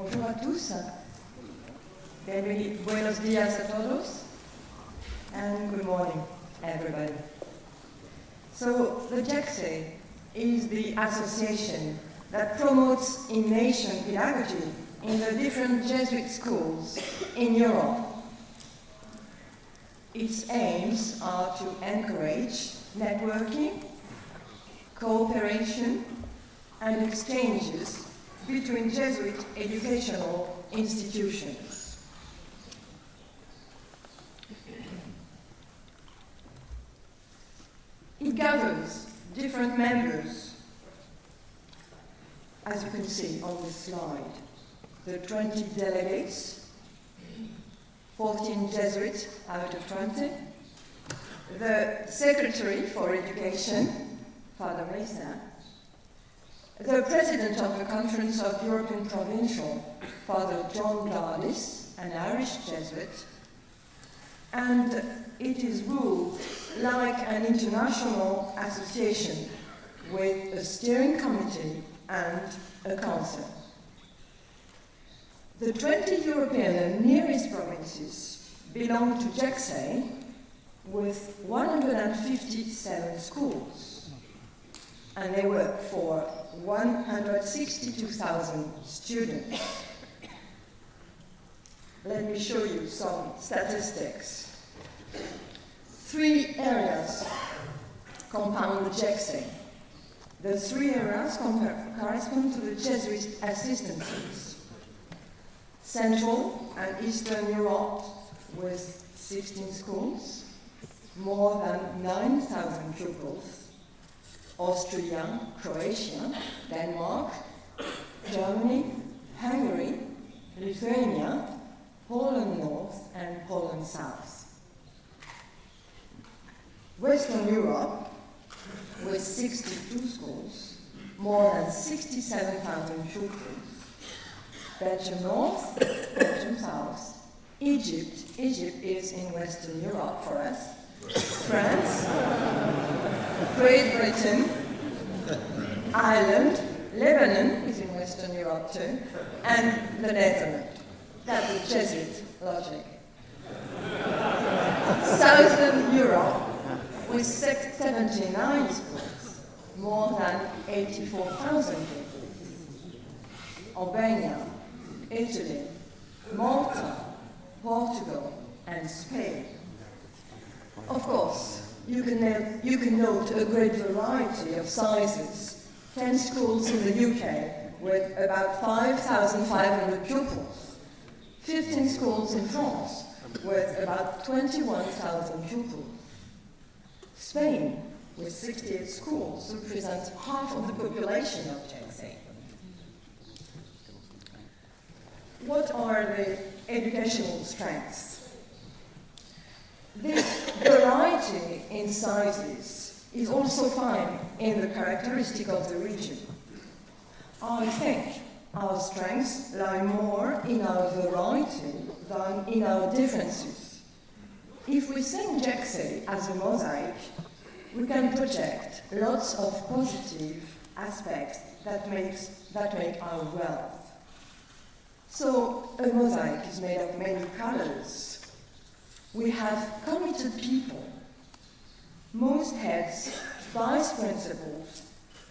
Bonjour à tous. Buenos días a todos. And good morning, everybody. So, the ICAJE is the association that promotes in-nation pedagogy in the different Jesuit schools in Europe. Its aims are to encourage networking, cooperation, and exchanges between Jesuit educational institutions. It gathers different members, as you can see on this slide. The 20 delegates, 14 Jesuits out of 20, the Secretary for Education, Father Mesa, the President of the Conference of European Provincial, Father John Gladys, an Irish Jesuit, and it is ruled like an international association with a steering committee and a council. The 20 European and Near East provinces belong to ICAJE with 157 schools, and they work for 162,000 students. Let me show you some statistics. 3 areas compound the ICAJE. The 3 areas correspond to the Jesuit assistances. Central and Eastern Europe with 16 schools, more than 9,000 pupils. Austria, Croatia, Denmark, Germany, Hungary, Lithuania, Poland North, and Poland South. Western Europe, with 62 schools, more than 67,000 pupils. Belgium North, Belgium South. Egypt is in Western Europe for us. France, Great Britain, Ireland, Lebanon is in Western Europe too, and the Netherlands. That's the Jesuit logic. Southern Europe with 79 schools, more than 84,000 people. Albania, Italy, Malta, Portugal, and Spain. Of course, you can note a great variety of sizes. 10 schools in the UK with about 5,500 pupils. 15 schools in France with about 21,000 pupils. Spain, with 68 schools, represents half of the population of ICAJE. What are the educational strengths? This variety in sizes is also found in the characteristic of the region. I think our strengths lie more in our variety than in our differences. If we think ICAJE as a mosaic, we can project lots of positive aspects that make our wealth. So a mosaic is made of many colors. We have committed people. Most heads, vice principals,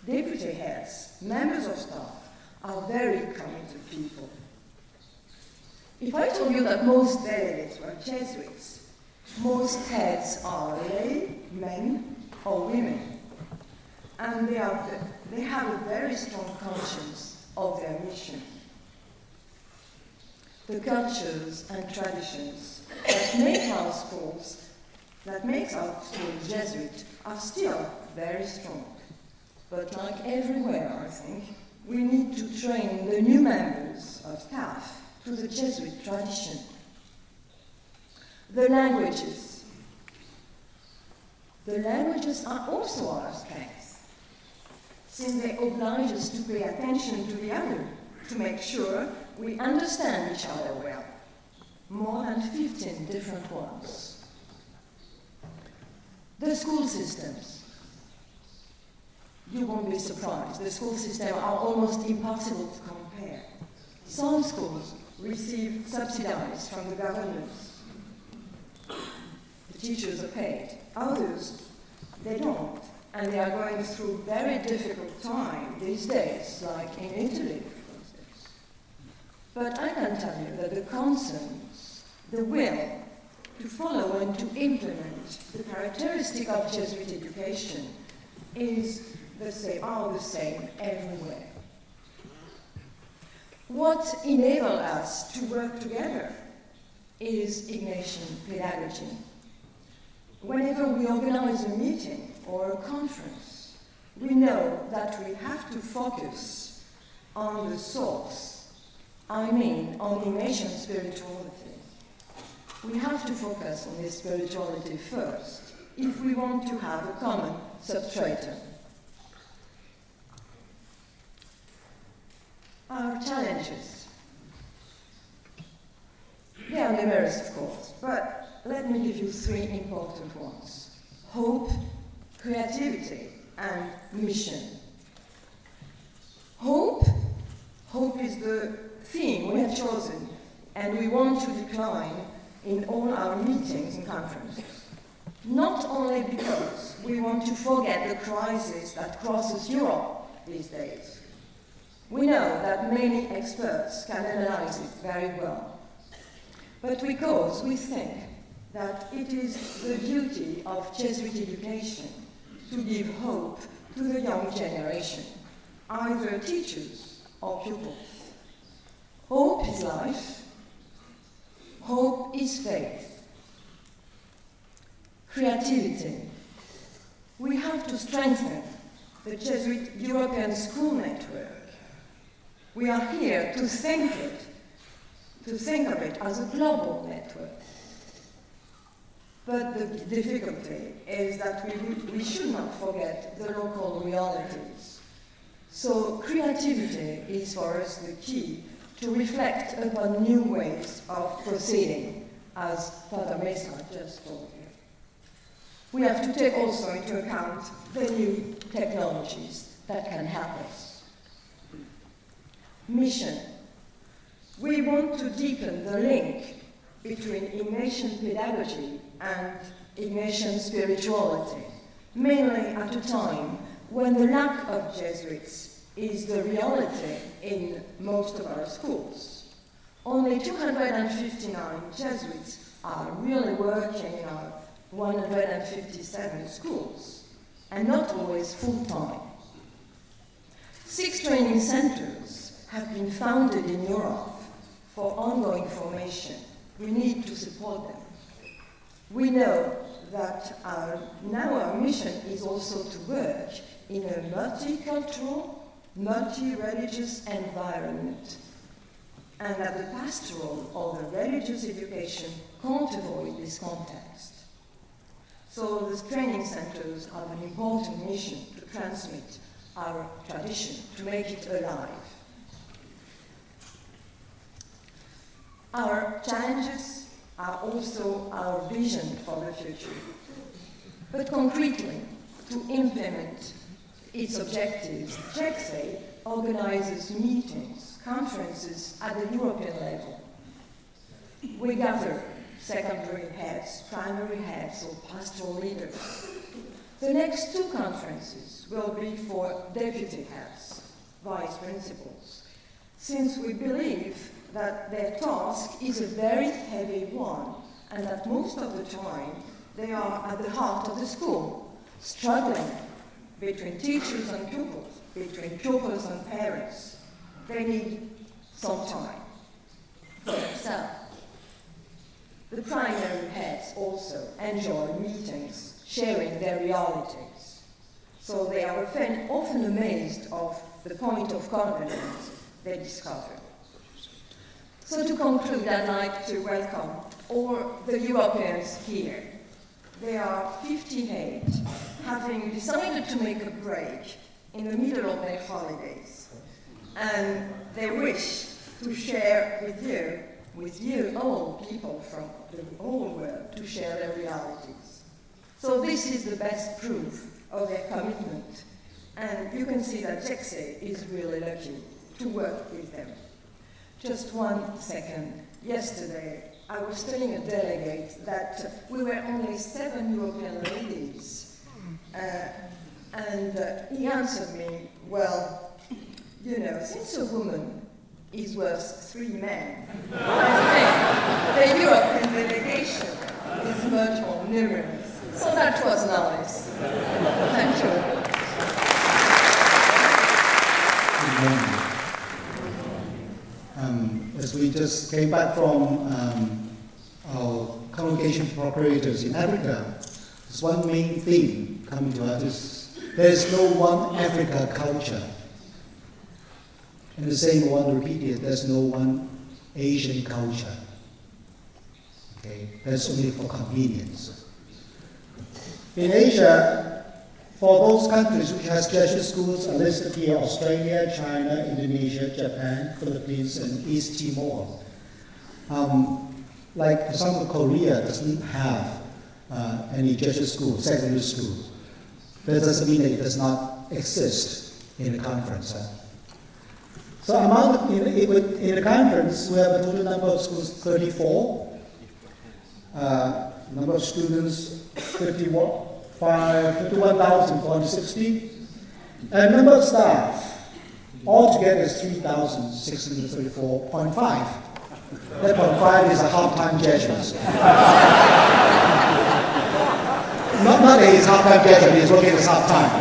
deputy heads, members of staff are very committed people. If I told you that most delegates were Jesuits, most heads are lay, men, or women, and they have a very strong conscience of their mission. The cultures and traditions that make our schools Jesuit are still very strong. But like everywhere, I think, we need to train the new members of staff to the Jesuit tradition. The languages. The languages are also our strength, since they oblige us to pay attention to the other, to make sure we understand each other well. More than 15 different ones. The school systems. You won't be surprised. The school systems are almost impossible to compare. Some schools receive subsidies from the governments. The teachers are paid. Others, they don't. And they are going through very difficult time these days, like in Italy, for instance. But I can tell you that the concerns, the will to follow and to implement the characteristic of Jesuit education are the same everywhere. What enables us to work together is Ignatian pedagogy. Whenever we organize a meeting or a conference, we know that we have to focus on the source, on Ignatian spirituality. We have to focus on this spirituality first if we want to have a common substratum. Our challenges. They are numerous, of course, but let me give you three important ones: hope, creativity, and mission. Hope is the theme we have chosen, and we want to decline in all our meetings and conferences. Not only because we want to forget the crisis that crosses Europe these days. We know that many experts can analyze it very well, but because we think that it is the duty of Jesuit education to give hope to the young generation, either teachers or pupils. Hope is life. Hope is faith. Creativity. We have to strengthen the Jesuit European School Network. We are here to think of it as a global network. But the difficulty is that we should not forget the local realities. So creativity is for us the key to reflect upon new ways of proceeding, as Father Mesa just told you. We have to take also into account the new technologies that can help us. Mission. We want to deepen the link between Ignatian pedagogy and Ignatian spirituality, mainly at a time when the lack of Jesuits is the reality in most of our schools. Only 259 Jesuits are really working in our 157 schools, and not always full-time. 6 training centers have been founded in Europe for ongoing formation. We need to support them. We know that now our mission is also to work in a multicultural, multi-religious environment, and that the pastoral or the religious education can't avoid this context. So the training centers have an important mission to transmit our tradition, to make it alive. Our challenges are also our vision for the future. But concretely, to implement its objectives, ICJSE organizes meetings, conferences at the European level. We gather secondary heads, primary heads, or pastoral leaders. The next 2 conferences will be for deputy heads, vice principals, since we believe that their task is a very heavy one, and that most of the time they are at the heart of the school, struggling between teachers and pupils, between pupils and parents. They need some time for themselves. The primary heads also enjoy meetings, sharing their realities. So they are often amazed of the point of confidence they discover. So to conclude, I'd like to welcome all the Europeans here. There are 58, having decided to make a break in the middle of their holidays. And they wish to share with you all people from the whole world, to share their realities. So this is the best proof of their commitment. And you can see that ICJSE is really lucky to work with them. Just 1 second. Yesterday, I was telling a delegate that we were only 7 European ladies. And he answered me, well, you know, since a woman is worth 3 men, I think the European delegation is much more numerous. So that was nice. Thank you. As we just came back from our congregation for operators in Africa, there's one main theme coming to us: there is no one Africa culture. And the same one repeated: there's no one Asian culture. Okay, that's only for convenience. In Asia, for those countries which has Jesuit schools are listed here: Australia, China, Indonesia, Japan, Philippines, and East Timor. Like for example, Korea doesn't have any Jesuit schools, secondary schools. That doesn't mean that it does not exist in the conference. So in the conference, we have a total number of schools 34. Number of students 51,460. And number of staff altogether is 3,634.5. That 0.5 is a half-time Jesuit. Not that he's half-time Jesuit, he's working as half-time.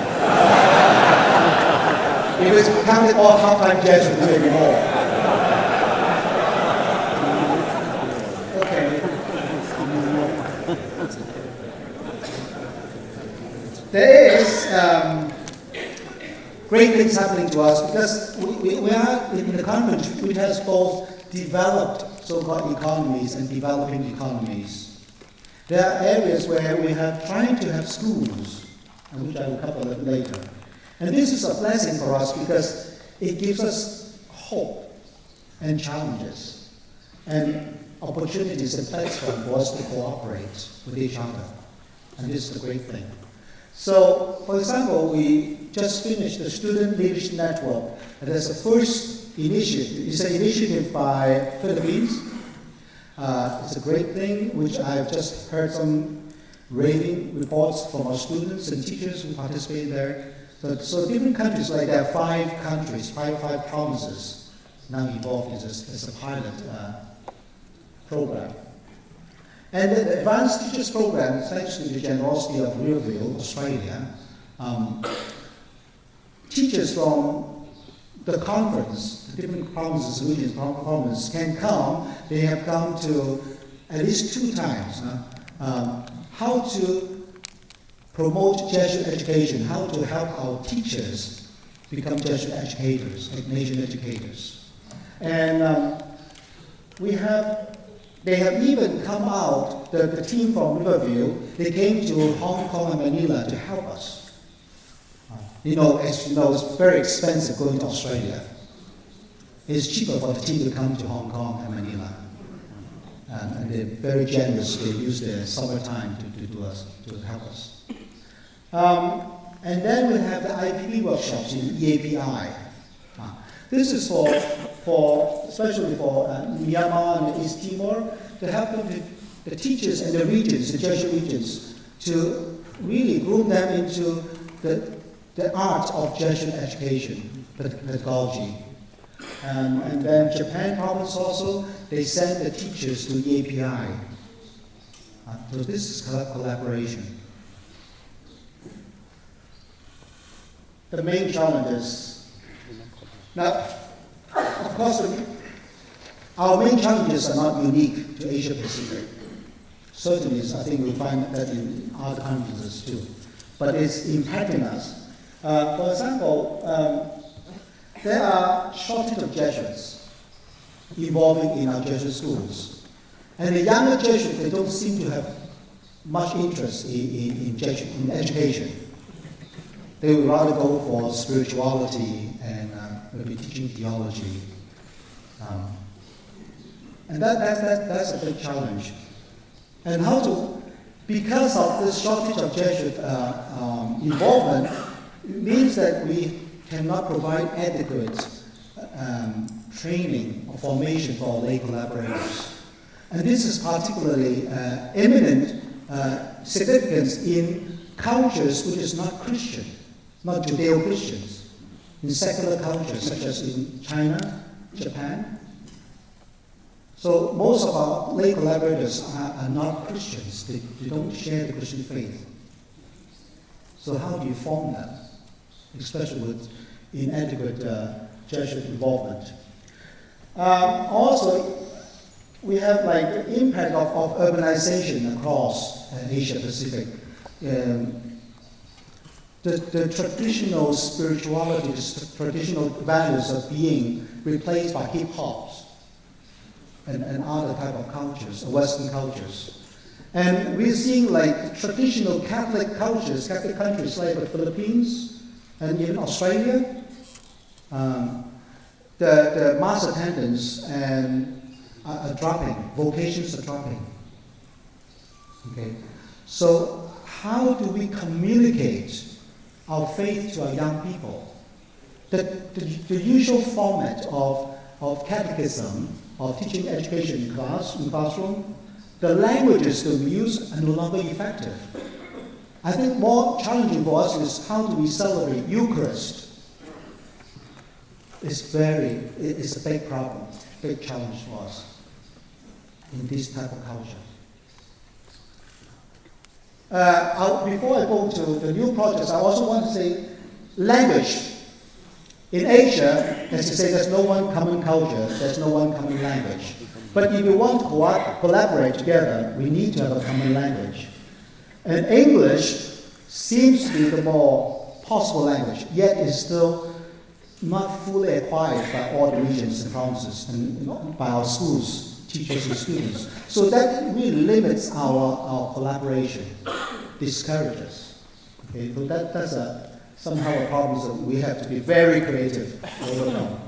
If it's counted all half-time Jesuit, maybe more. Okay. There is great things happening to us because we are in the conference which has both developed so-called economies and developing economies. There are areas where we have trying to have schools, and which I will cover later. And this is a blessing for us because it gives us hope and challenges and opportunities and platform for us to cooperate with each other. And this is the great thing. So, for example, we just finished the Student Leadership Network, and that's the first initiative. It's an initiative by Philippines. It's a great thing, which I've just heard some raving reports from our students and teachers who participate there. So different countries, like there are 5 countries, five provinces now involved as a pilot program. And the Advanced Teachers Program, thanks to the generosity of Riverville, Australia, teachers from the conference, the different provinces, regions, provinces can come. They have come to at least 2 times. How to promote Jesuit education, how to help our teachers become Jesuit educators, nation educators. And they have even come out, the team from Riverview, they came to Hong Kong and Manila to help us. As you know, it's very expensive going to Australia. It's cheaper for the team to come to Hong Kong and Manila. And they're very generous. They use their summertime to help us. And then we have the IPP workshops in EAPI. This is especially for Myanmar and East Timor, to help them the teachers and the regions, the Jesuit regions, to really groom them into the art of Jesuit education, pedagogy. And then Japan province also, they send the teachers to EAPI. So this is collaboration. The main challenges. Now, of course, our main challenges are not unique to Asia Pacific. Certainly, I think we'll find that in other conferences too. But it's impacting us. For example, there are shortage of Jesuits involving in our Jesuit schools. And the younger Jesuits, they don't seem to have much interest in education. They would rather go for spirituality and maybe teaching theology. And that's a big challenge. And because of this shortage of Jesuit involvement, it means that we cannot provide adequate training or formation for lay collaborators. And this is particularly eminent significance in cultures which is not Christian, not Judeo-Christians, in secular cultures such as in China, Japan. So most of our lay collaborators are not Christians. They don't share the Christian faith. So how do you form them, especially with inadequate Jesuit involvement? Also, we have like the impact of urbanization across Asia Pacific. The traditional spirituality, the traditional values are being replaced by hip hops and other type of cultures, Western cultures. And we're seeing like traditional Catholic cultures, Catholic countries like the Philippines and even Australia, the mass attendance and are dropping, vocations are dropping. Okay, so how do we communicate our faith to our young people? The usual format of catechism, of teaching education in classroom, the languages that we use are no longer effective. I think more challenging for us is how do we celebrate Eucharist? It's a big problem, big challenge for us in this type of culture. Before I go to the new projects, I also want to say language. In Asia, as you say, there's no one common culture, there's no one common language. But if you want to collaborate together, we need to have a common language. And English seems to be the more possible language, yet is still not fully acquired by all the regions and provinces and by our schools, teachers and students. So that really limits our collaboration, discourages. Okay, so that's somehow a problem that we have to be very creative to overcome.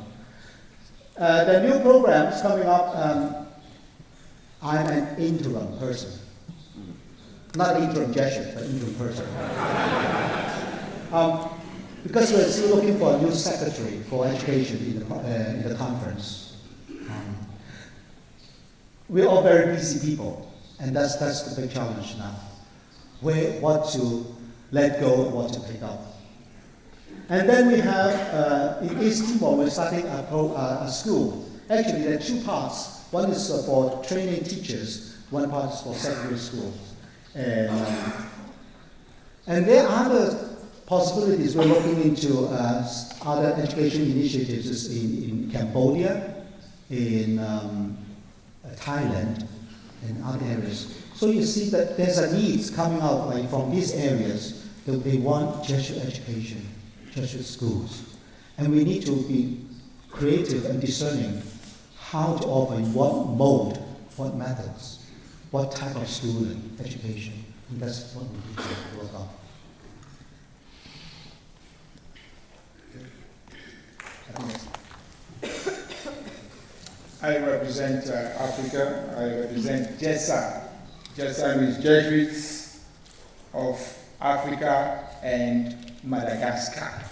The new programs coming up, I'm an interim person. Not an interim Jesuit, but interim person. Because we're still looking for a new secretary for education in the conference. We're all very busy people, and that's the big challenge now. What to let go, what to pick up. And then we have, in East Timor, we're starting a school. Actually, there are two parts. One is for training teachers, one part is for secondary schools. And there are other possibilities. We're looking into other education initiatives in Cambodia, in Thailand, and other areas. So you see that there's a need coming out like from these areas that they want Jesuit education, Jesuit schools. And we need to be creative and discerning how to offer in what mode, what methods, what type of schooling, education. And that's what we need to work on. I represent Africa. I represent JESA. JESA means Jesuits of Africa and Madagascar.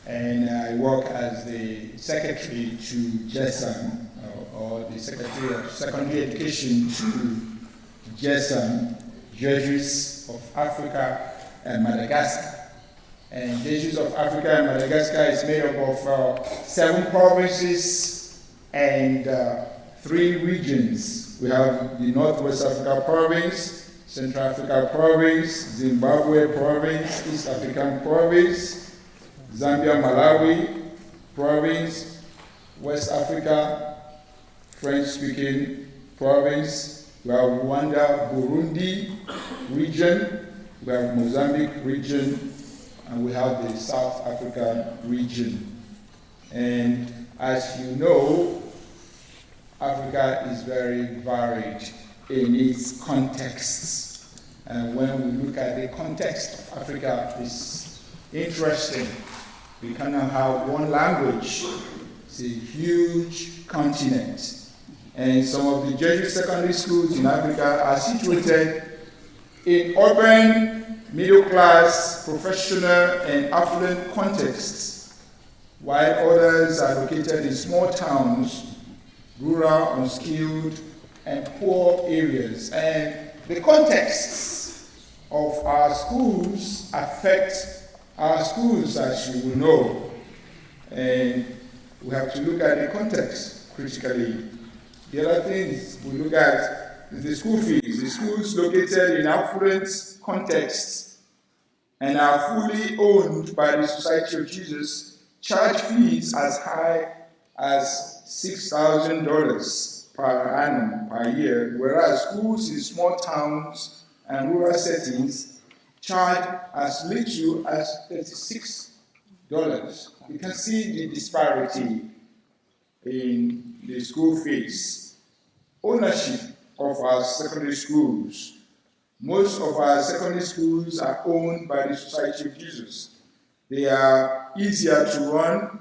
And I work as the secretary to JESA, or the secretary of secondary education to JESA, Jesuits of Africa and Madagascar. And Jesuits of Africa and Madagascar is made up of 7 provinces and 3 regions. We have the Northwest Africa Province, Central Africa Province, Zimbabwe Province, East African Province, Zambia, Malawi Province, West Africa, French-speaking province. We have Rwanda, Burundi region, we have Mozambique region, and we have the South African region. And as you know, Africa is very varied in its contexts. And when we look at the context of Africa, it's interesting. We cannot have one language. It's a huge continent. And some of the Jesuit secondary schools in Africa are situated in urban, middle class, professional, and affluent contexts. while others are located in small towns, rural, unskilled, and poor areas. And the contexts of our schools affect our schools, as you will know. And we have to look at the context critically. The other things we look at is the school fees. The schools located in affluent contexts and are fully owned by the Society of Jesus charge fees as high as $6,000 per annum per year, whereas schools in small towns and rural settings charge as little as $36. You can see the disparity in the school fees. Ownership of our secondary schools. Most of our secondary schools are owned by the Society of Jesus. They are easier to run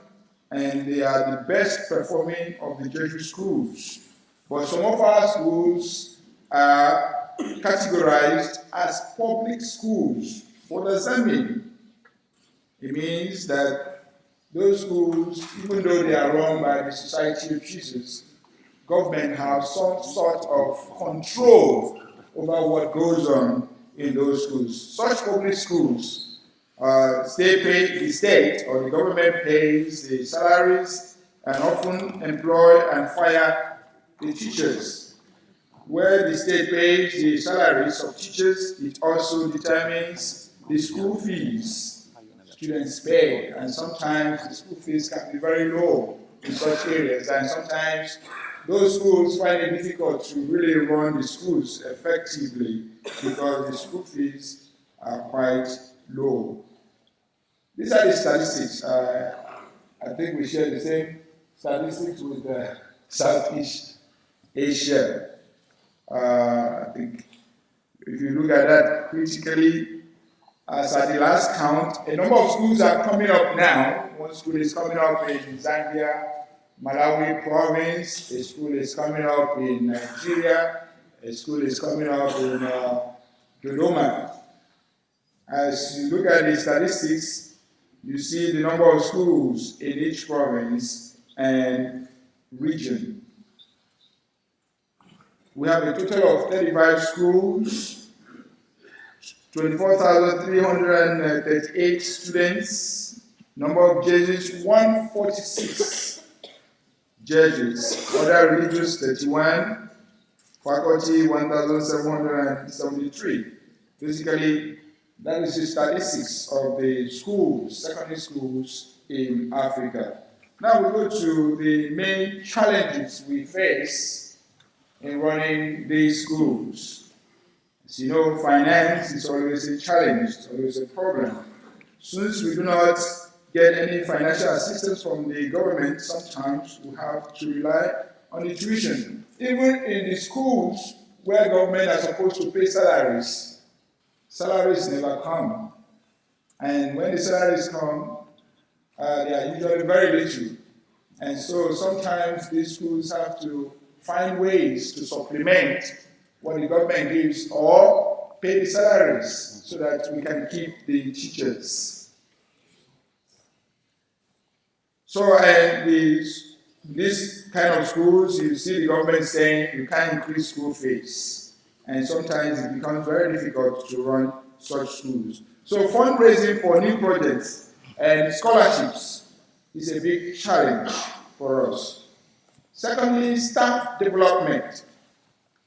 and they are the best performing of the Jesuit schools. But some of our schools are categorized as public schools. What does that mean? It means that those schools, even though they are run by the Society of Jesus, government have some sort of control over what goes on in those schools. Such public schools, the state or the government pays the salaries and often employ and fire the teachers. Where the state pays the salaries of teachers, it also determines the school fees students pay, and sometimes the school fees can be very low in such areas, and sometimes those schools find it difficult to really run the schools effectively because the school fees are quite low. These are the statistics. I think we share the same statistics with Southeast Asia. I think if you look at that critically, as at the last count, a number of schools are coming up now. One school is coming up in Zambia, Malawi province. A school is coming up in Nigeria. A school is coming up in Dodoma. As you look at the statistics, you see the number of schools in each province and region. We have a total of 35 schools, 24,338 students, number of Jesuits 146, Jesuits, other religious 31, faculty 1,773. Basically, that is the statistics of the schools, secondary schools in Africa. Now we go to the main challenges we face in running these schools. As you know, finance is always a challenge, it's always a problem. Since we do not get any financial assistance from the government, sometimes we have to rely on the tuition. Even in the schools where government are supposed to pay salaries, salaries never come. And when the salaries come, they are usually very little. And so sometimes these schools have to find ways to supplement what the government gives or pay the salaries so that we can keep the teachers. So this kind of schools, you see the government saying you can't increase school fees. And sometimes it becomes very difficult to run such schools. So fundraising for new projects and scholarships is a big challenge for us. Secondly, staff development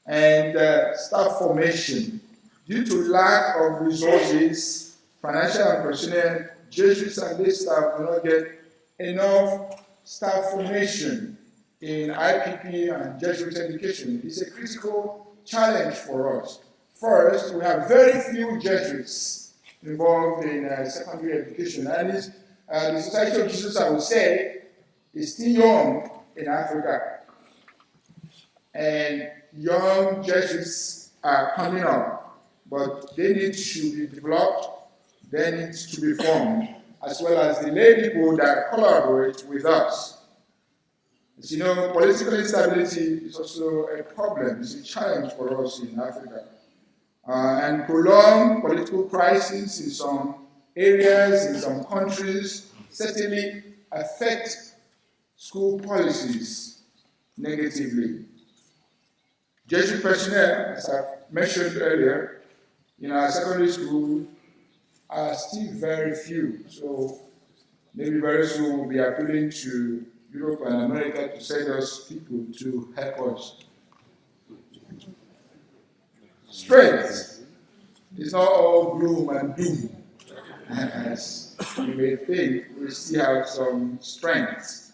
and staff formation. Due to lack of resources, financial and personnel, Jesuits and lay staff do not get enough staff formation in IPP and Jesuit education. It's a critical challenge for us. First, we have very few Jesuits involved in secondary education, and the Society of Jesus, I would say, is still young in Africa. And young Jesuits are coming up, but they need to be developed, they need to be formed, as well as the lay people that collaborate with us. As you know, political instability is also a problem, it's a challenge for us in Africa. And prolonged political crisis in some areas, in some countries, certainly affect school policies negatively. Jesuit personnel, as I've mentioned earlier, in our secondary school are still very few. So maybe very soon we'll be appealing to Europe and America to send us people to help us. Strength is not all gloom and doom. As you may think, we still have some strengths.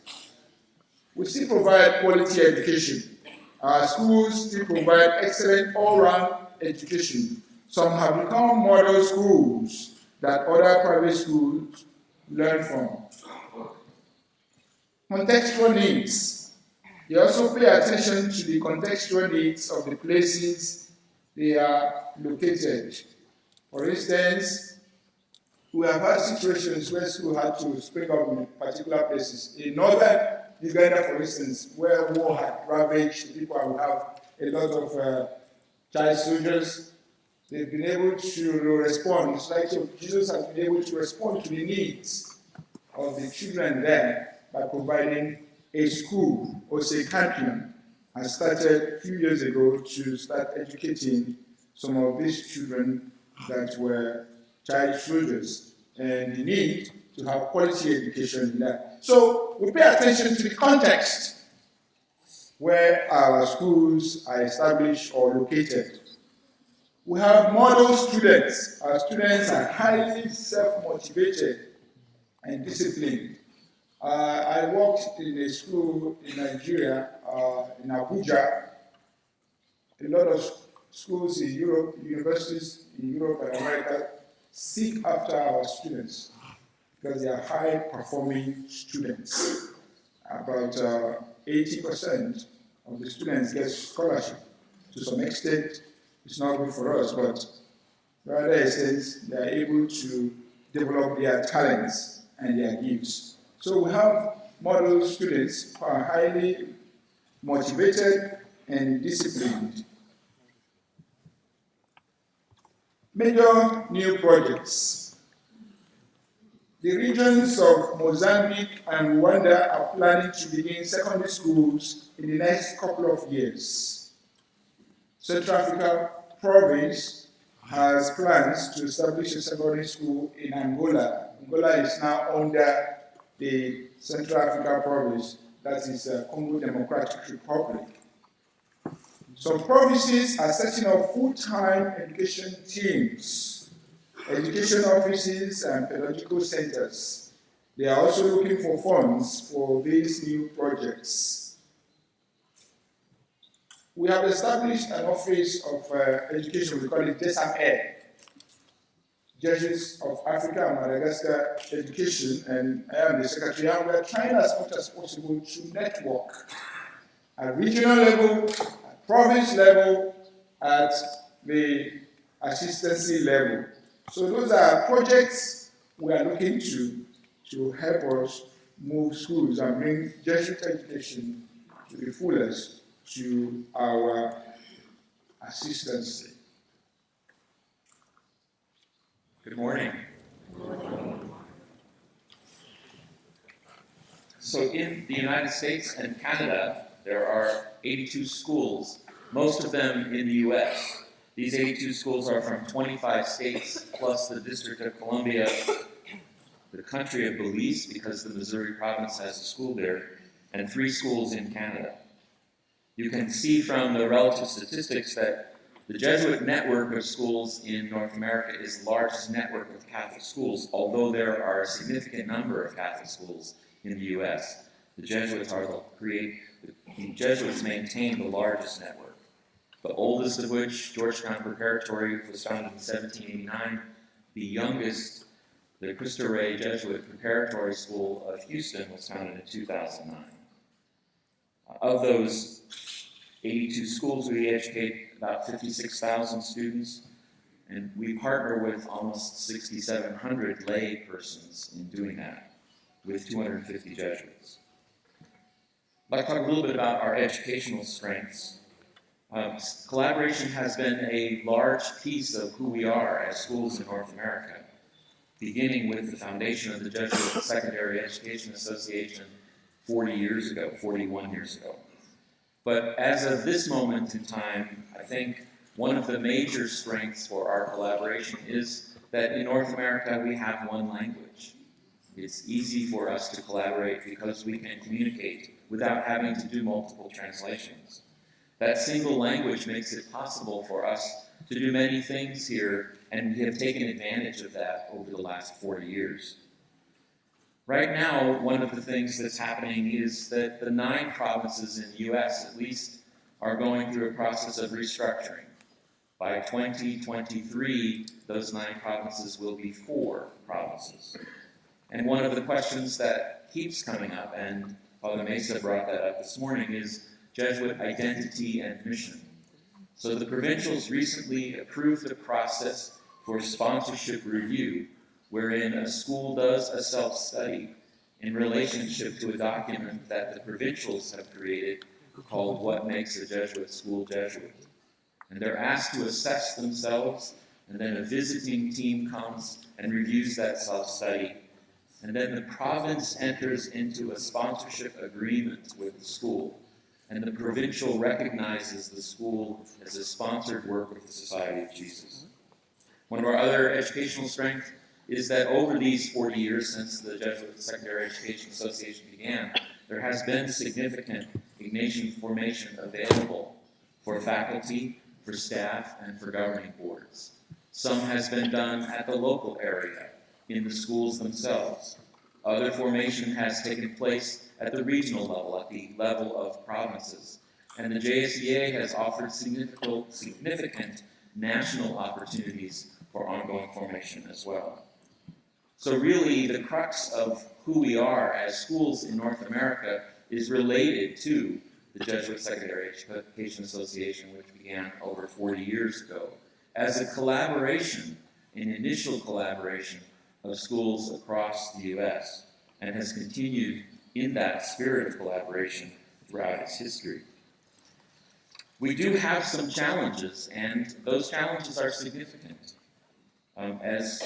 We still provide quality education. Our schools still provide excellent all-round education. Some have become model schools that other private schools learn from. Contextual needs. They also pay attention to the contextual needs of the places they are located. For instance, we have had situations where schools had to spring up in particular places. In northern Uganda, for instance, where war had ravaged, people who have a lot of child soldiers, they've been able to respond. The Society of Jesus has been able to respond to the needs of the children there by providing a school, or say Colloquium, has started a few years ago to start educating some of these children that were child soldiers and the need to have quality education in that. So we pay attention to the context where our schools are established or located. We have model students. Our students are highly self-motivated and disciplined. I worked in a school in Nigeria, in Abuja. A lot of schools in Europe, universities in Europe and America seek after our students because they are high-performing students. About 80% of the students get scholarship. To some extent, it's not good for us, but rather extent, they are able to develop their talents and their gifts. So we have model students who are highly motivated and disciplined. Major new projects. The regions of Mozambique and Rwanda are planning to begin secondary schools in the next couple of years. Central Africa Province has plans to establish a secondary school in Angola. Angola is now under the Central Africa Province, that is Congo Democratic Republic. Some provinces are setting up full-time education teams, education offices, and pedagogical centers. They are also looking for funds for these new projects. We have established an office of education, we call it JESAM-E, Jesuits of Africa and Madagascar Education, and I am the secretary, and we are trying as much as possible to network at regional level, at province level, at the assistancy level. So those are projects we are looking to help us move schools and bring Jesuit education to the fullest to our assistancy. Good morning. So in the United States and Canada, there are 82 schools, most of them in the US. These 82 schools are from 25 states, plus the District of Columbia, the country of Belize, because the Missouri province has a school there, and 3 schools in Canada. You can see from the relative statistics that the Jesuit network of schools in North America is the largest network of Catholic schools, although there are a significant number of Catholic schools in the U.S. The Jesuits maintain the largest network, the oldest of which, Georgetown Preparatory, was founded in 1789. The youngest, the Cristo Rey Jesuit Preparatory School of Houston, was founded in 2009. Of those 82 schools, we educate about 56,000 students, and we partner with almost 6,700 lay persons in doing that, with 250 Jesuits. I'd like to talk a little bit about our educational strengths. Collaboration has been a large piece of who we are as schools in North America. beginning with the foundation of the Jesuit Secondary Education Association 41 years ago. But as of this moment in time, I think one of the major strengths for our collaboration is that in North America we have one language. It's easy for us to collaborate because we can communicate without having to do multiple translations. That single language makes it possible for us to do many things here, and we have taken advantage of that over the last 40 years. Right now, one of the things that's happening is that the 9 provinces in the U.S., at least, are going through a process of restructuring. By 2023, those 9 provinces will be 4 provinces. And one of the questions that keeps coming up, and Father Mesa brought that up this morning, is Jesuit identity and mission. So the provincials recently approved a process for sponsorship review, wherein a school does a self-study in relationship to a document that the provincials have created called What Makes a Jesuit School Jesuit. And they're asked to assess themselves, and then a visiting team comes and reviews that self-study. And then the province enters into a sponsorship agreement with the school, and the provincial recognizes the school as a sponsored work of the Society of Jesus. One of our other educational strengths is that over these 40 years since the Jesuit Secondary Education Association began, there has been significant Ignatian formation available for faculty, for staff, and for governing boards. Some has been done at the local area, in the schools themselves. Other formation has taken place at the regional level, at the level of provinces. And the JSEA has offered significant national opportunities for ongoing formation as well. So really, the crux of who we are as schools in North America is related to the Jesuit Secondary Education Association, which began over 40 years ago, as a collaboration, an initial collaboration of schools across the U.S., and has continued in that spirit of collaboration throughout its history. We do have some challenges, and those challenges are significant. As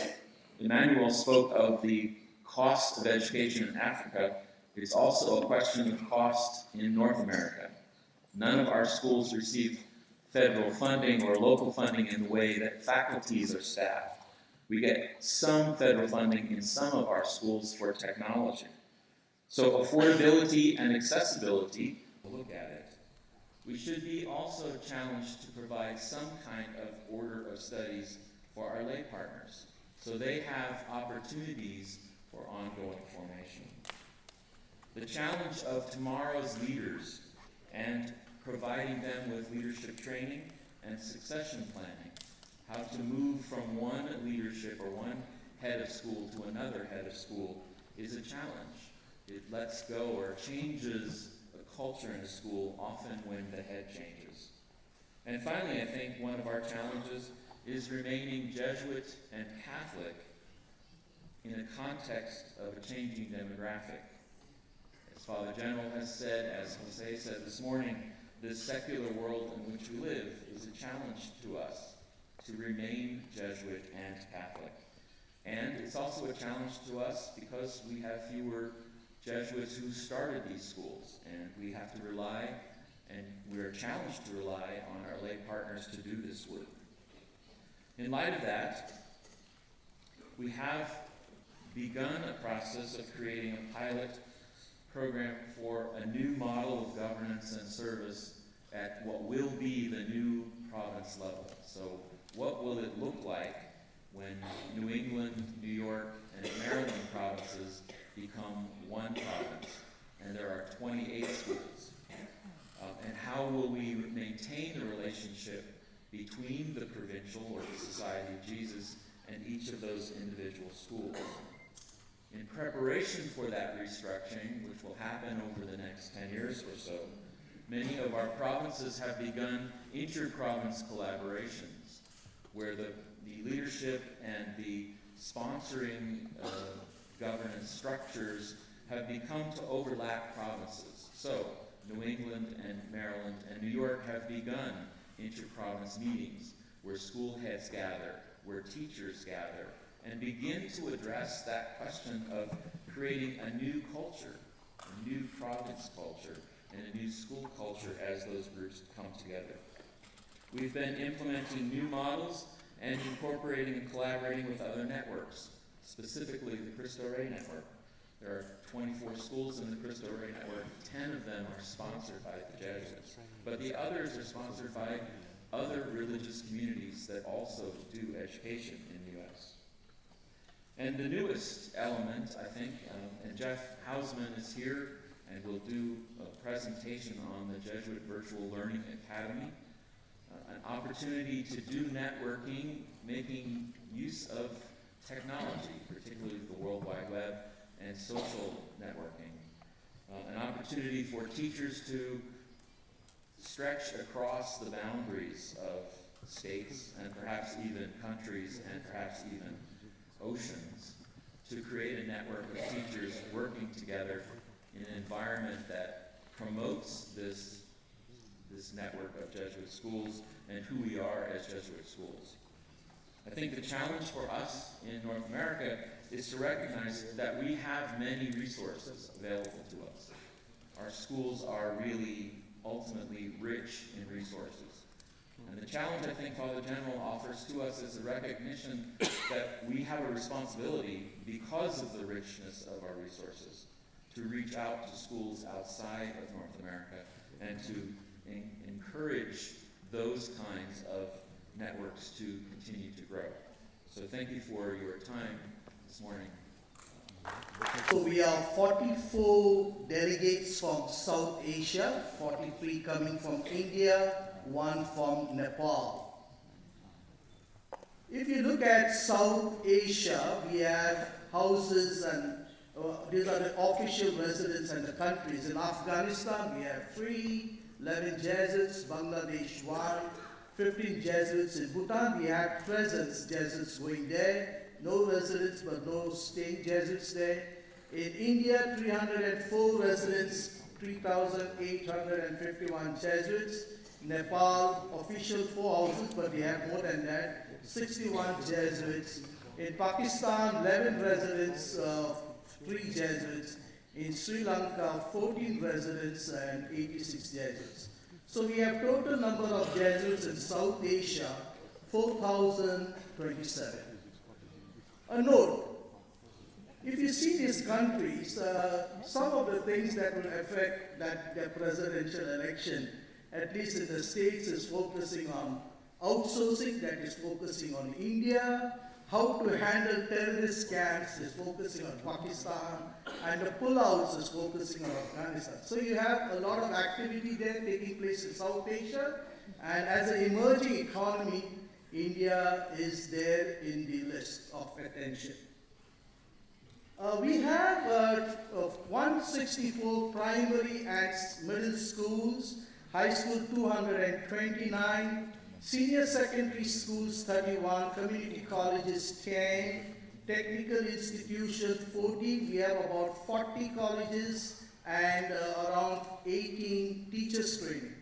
Emmanuel spoke of the cost of education in Africa, it's also a question of cost in North America. None of our schools receive federal funding or local funding in the way that faculties are staffed. We get some federal funding in some of our schools for technology. So affordability and accessibility, look at it. We should be also challenged to provide some kind of order of studies for our lay partners, so they have opportunities for ongoing formation. The challenge of tomorrow's leaders and providing them with leadership training and succession planning, how to move from one leadership or one head of school to another head of school, is a challenge. It lets go or changes a culture in a school often when the head changes. And finally, I think one of our challenges is remaining Jesuit and Catholic in a context of a changing demographic. As Father General has said, as Jose said this morning, this secular world in which we live is a challenge to us to remain Jesuit and Catholic. And it's also a challenge to us because we have fewer Jesuits who started these schools, and we have to rely, and we are challenged to rely on our lay partners to do this work. In light of that, we have begun a process of creating a pilot program for a new model of governance and service at what will be the new province level. So what will it look like when New England, New York, and Maryland provinces become one province, and there are 28 schools? And how will we maintain the relationship between the provincial or the Society of Jesus and each of those individual schools? In preparation for that restructuring, which will happen over the next 10 years or so, many of our provinces have begun inter-province collaborations, where the leadership and the sponsoring governance structures have become to overlap provinces. So, New England and Maryland and New York have begun inter-province meetings where school heads gather, where teachers gather, and begin to address that question of creating a new culture, a new province culture, and a new school culture as those groups come together. We've been implementing new models and incorporating and collaborating with other networks, specifically the Cristo Rey network. There are 24 schools in the Cristo Rey network. 10 of them are sponsored by the Jesuits, but the others are sponsored by other religious communities that also do education in the U.S. And the newest element, I think, and Jeff Hausman is here and will do a presentation on the Jesuit Virtual Learning Academy, an opportunity to do networking, making use of technology, particularly the World Wide Web and social networking. An opportunity for teachers to stretch across the boundaries of states and perhaps even countries and perhaps even oceans to create a network of teachers working together in an environment that promotes this network of Jesuit schools and who we are as Jesuit schools. I think the challenge for us in North America is to recognize that we have many resources available to us. Our schools are really ultimately rich in resources. And the challenge I think Father General offers to us is a recognition that we have a responsibility, because of the richness of our resources, to reach out to schools outside of North America and to encourage those kinds of networks to continue to grow. So thank you for your time this morning. So we are 44 delegates from South Asia, 43 coming from India, 1 from Nepal. If you look at South Asia, we have houses and these are the official residents and the countries. In Afghanistan, we have 3, 11 Jesuits, Bangladesh 1, 15 Jesuits. In Bhutan, we have presence Jesuits going there, no residents but no staying Jesuits there. In India, 304 residents, 3,851 Jesuits. Nepal, official 4 houses, but we have more than that, 61 Jesuits. In Pakistan, 11 residents, 3 Jesuits. In Sri Lanka, 14 residents and 86 Jesuits. So we have total number of Jesuits in South Asia, 4,027. A note, if you see these countries, some of the things that will affect the presidential election, at least in the States, is focusing on outsourcing, that is focusing on India. How to handle terrorist camps is focusing on Pakistan, and the pullouts is focusing on Afghanistan. So you have a lot of activity there taking place in South Asia, and as an emerging economy, India is there in the list of attention. We have 164 primary and middle schools, high school 229, senior secondary schools 31, community colleges 10, technical institutions 40. We have about 40 colleges and around 18 teachers training.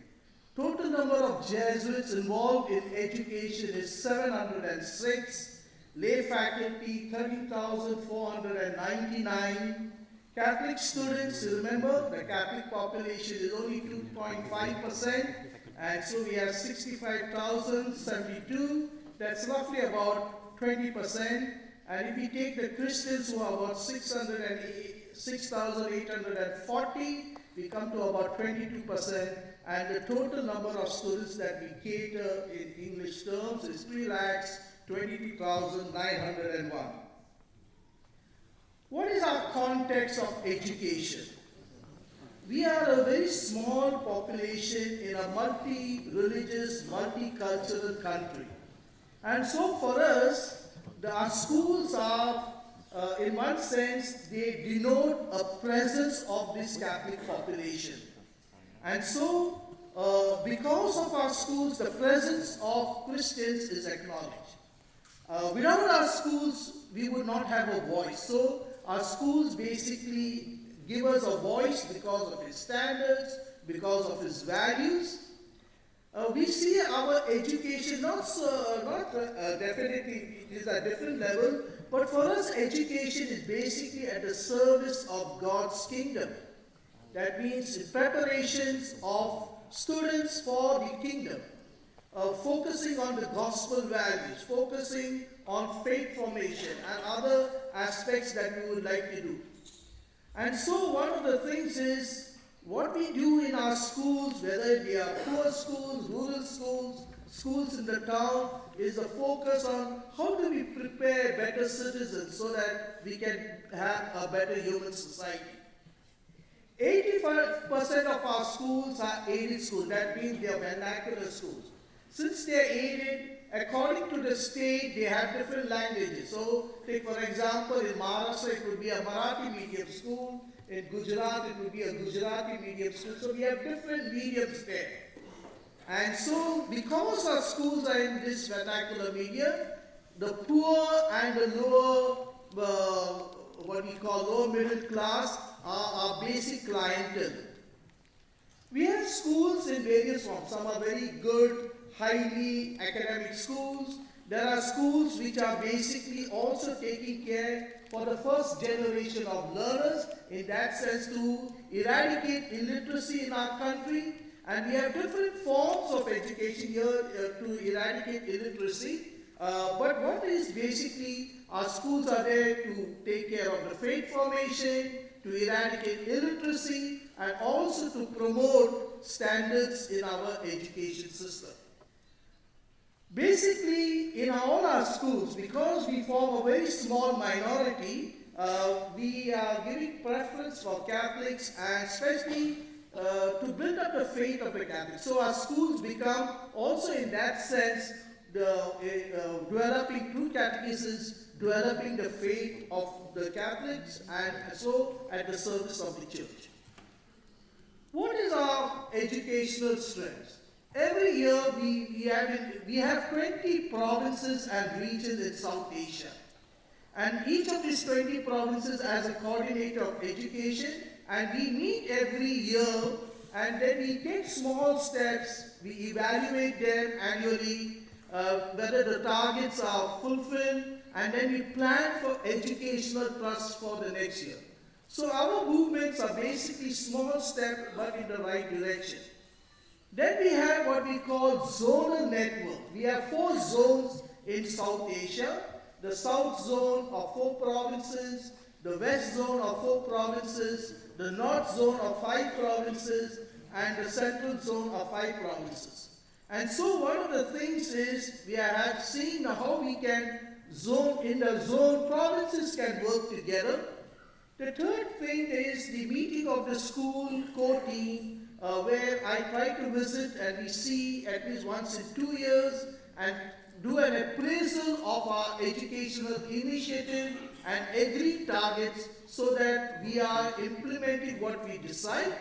Total number of Jesuits involved in education is 706, lay faculty 30,499. Catholic students, remember the Catholic population is only 2.5%, and so we have 65,072, that's roughly about 20%. And if we take the Christians, who are about 6,840, we come to about 22%, and the total number of students that we cater in English terms is 3,22,901. What is our context of education? We are a very small population in a multi-religious, multicultural country. And so for us, our schools are, in one sense, they denote a presence of this Catholic population. And so, because of our schools, the presence of Christians is acknowledged. Without our schools, we would not have a voice. So, our schools basically give us a voice because of its standards, because of its values. We see our education definitely it is at a different level, But for us, education is basically at the service of God's kingdom. That means preparations of students for the kingdom, focusing on the gospel values, focusing on faith formation and other aspects that we would like to do. And so one of the things is what we do in our schools, whether they are poor schools, rural schools, schools in the town, is a focus on how do we prepare better citizens so that we can have a better human society. 85% of our schools are aided schools. That means they are vernacular schools. Since they are aided, according to the state, they have different languages. So, take for example, in Maharashtra, it would be a Marathi medium school. In Gujarat, it would be a Gujarati medium school. So, we have different mediums there. And so, because our schools are in this vernacular medium, the poor and the lower, what we call lower middle class, are our basic clientele. We have schools in various forms. Some are very good, highly academic schools. There are schools which are basically also taking care for the first generation of learners, in that sense to eradicate illiteracy in our country. And we have different forms of education here to eradicate illiteracy. But what is basically, our schools are there to take care of the faith formation, to eradicate illiteracy, and also to promote standards in our education system. Basically, in all our schools, because we form a very small minority, we are giving preference for Catholics and especially to build up the faith of the Catholics. So our schools become also in that sense developing true catechisms, developing the faith of the Catholics, and so at the service of the church. What is our educational strength? Every year we have 20 provinces and regions in South Asia. And each of these 20 provinces has a coordinator of education, and we meet every year, and then we take small steps, we evaluate them annually, whether the targets are fulfilled, and then we plan for educational trusts for the next year. So our movements are basically small steps but in the right direction. Then we have what we call zonal network. We have 4 zones in South Asia. The South zone of 4 provinces, the West zone of 4 provinces, the North zone of 5 provinces, and the Central zone of 5 provinces. And so one of the things is we have seen how we can zone, in the zone, provinces can work together. The third thing is the meeting of the school core team, where I try to visit and we see at least once in 2 years and do an appraisal of our educational initiative and agree targets so that we are implementing what we decide.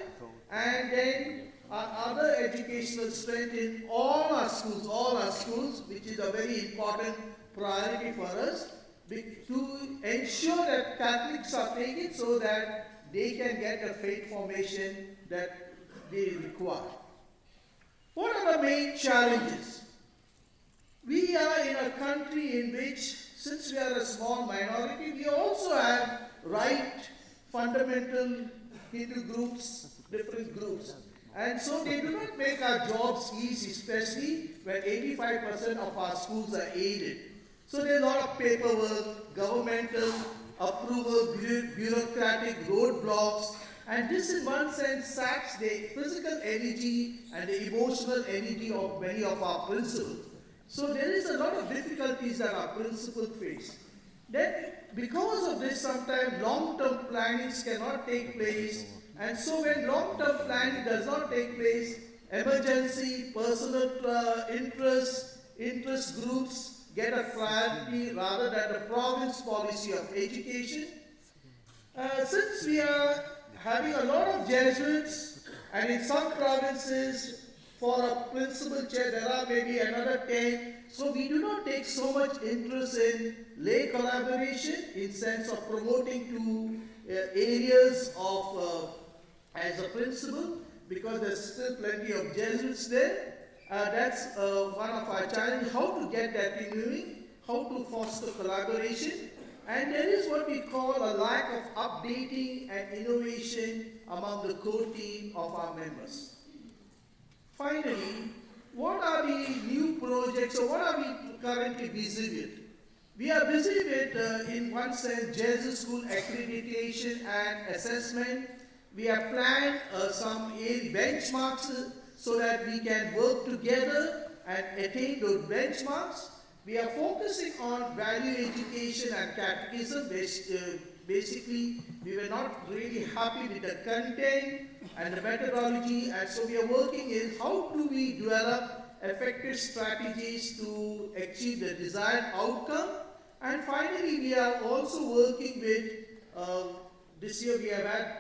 And then our other educational strength in all our schools, which is a very important priority for us, to ensure that Catholics are taken so that they can get the faith formation that they require. What are the main challenges? We are in a country in which, since we are a small minority, we also have fundamental Hindu groups, different groups. And so they do not make our jobs easy, especially when 85% of our schools are aided. So there's a lot of paperwork, governmental approval, bureaucratic roadblocks, and this in one sense saps the physical energy and the emotional energy of many of our principals. So there is a lot of difficulties that our principals face. Then because of this, sometimes long-term plannings cannot take place, and so when long-term planning does not take place, emergency, personal interest groups get a priority rather than the province policy of education. Since we are having a lot of Jesuits, and in some provinces, for a principal chair, there are maybe another 10. So we do not take so much interest in lay collaboration in sense of promoting to areas of as a principal, because there's still plenty of Jesuits there. That's one of our challenges, how to get that moving, how to foster collaboration. And there is what we call a lack of updating and innovation among the core team of our members. Finally, what are the new projects or what are we currently busy with? We are busy with, in one sense, Jesuit school accreditation and assessment. We have planned some benchmarks so that we can work together and attain those benchmarks. We are focusing on value education and catechism. Basically, we were not really happy with the content and the methodology, and so we are working in how do we develop effective strategies to achieve the desired outcome. And finally, we are also working with, this year we have had